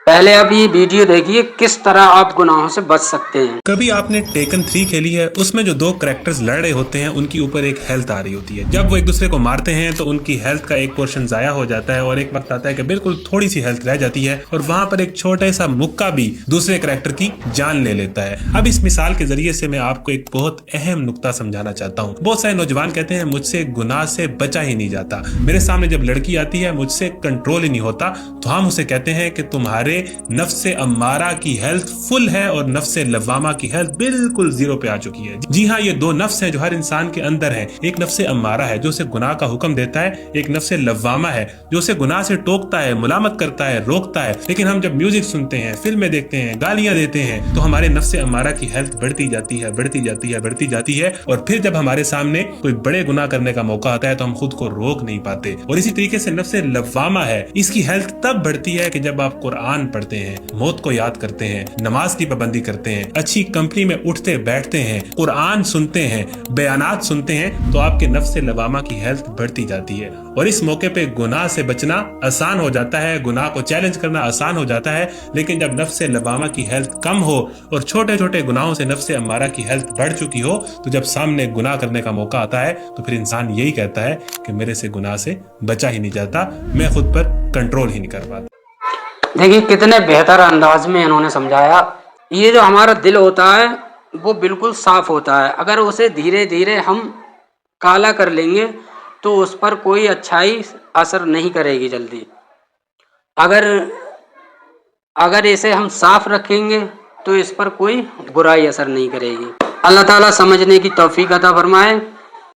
پہلے اب یہ ویڈیو دیکھیے کس طرح آپ گناہوں سے بچ سکتے ہیں۔ کبھی آپ نے ٹیکن 3 کھیلی ہے؟ اس میں جو دو کریکٹرز لڑ رہے ہوتے ہیں ان کی اوپر ایک ہیلتھ آ رہی ہوتی ہے، جب وہ ایک دوسرے کو مارتے ہیں تو ان کی ہیلتھ کا ایک پورشن ضائع ہو جاتا ہے اور ایک وقت آتا ہے کہ بالکل تھوڑی سی ہیلتھ رہ جاتی ہے اور وہاں پر ایک چھوٹا سا مکہ بھی دوسرے کریکٹر کی جان لے لیتا ہے۔ اب اس مثال کے ذریعے سے میں آپ کو ایک بہت اہم نقطہ سمجھانا چاہتا ہوں۔ بہت سارے نوجوان کہتے ہیں مجھ سے گناہ سے بچا ہی نہیں جاتا، میرے سامنے جب لڑکی آتی ہے مجھ سے کنٹرول ہی نہیں ہوتا، تو ہم اسے کہتے ہیں کہ تمہارے نفس امارہ کی ہیلتھ فل ہے اور نفس لوامہ کی ہیلتھ بالکل زیرو پہ آ چکی ہے۔ جی ہاں، یہ دو نفس ہیں جو ہر انسان کے اندر ہیں۔ ایک نفس امارہ ہے جو اسے گناہ کا حکم دیتا ہے، ایک نفس لوامہ ہے جو اسے گناہ سے ٹوکتا ہے، ملامت کرتا ہے، روکتا ہے۔ لیکن ہم جب میوزک سنتے ہیں، فلمیں دیکھتے ہیں، گالیاں دیتے ہیں تو ہمارے نفس امارہ کی ہیلتھ بڑھتی جاتی ہے، بڑھتی جاتی ہے، بڑھتی جاتی ہے، اور پھر جب ہمارے سامنے کوئی بڑے گناہ کرنے کا موقع آتا ہے تو ہم خود کو روک نہیں پاتے۔ اور اسی طریقے سے نفس لوامہ ہے، اس کی ہیلتھ تب بڑھتی ہے کہ جب آپ قرآن پڑھتے ہیں، موت کو یاد کرتے ہیں، نماز کی پابندی کرتے ہیں، اچھی کمپنی میں اٹھتے بیٹھتے ہیں، قرآن سنتے ہیں، بیانات سنتے ہیں، تو آپ کے نفس لوامہ کی ہیلتھ بڑھتی جاتی ہے۔ اور اس موقع پہ گناہ سے بچنا آسان ہو جاتا ہے، گناہ کو چیلنج کرنا آسان ہو جاتا ہے۔ لیکن جب نفس لوامہ کی ہیلتھ کم ہو اور چھوٹے چھوٹے گناہوں سے نفس امارہ کی ہیلتھ بڑھ چکی ہو، تو جب سامنے گناہ کرنے کا موقع آتا ہے تو پھر انسان یہی کہتا ہے کہ میرے سے گناہ سے بچا ہی نہیں جاتا، میں خود پر کنٹرول ہی نہیں کر پاتا۔ دیکھیے کتنے بہتر انداز میں انہوں نے سمجھایا۔ یہ جو ہمارا دل ہوتا ہے وہ بالکل صاف ہوتا ہے، اگر اسے دھیرے دھیرے ہم کالا کر لیں گے تو اس پر کوئی اچھائی اثر نہیں کرے گی جلدی۔ اگر اسے ہم صاف رکھیں گے تو اس پر کوئی برائی اثر نہیں کرے گی۔ اللہ تعالیٰ سمجھنے کی توفیق عطا فرمائے۔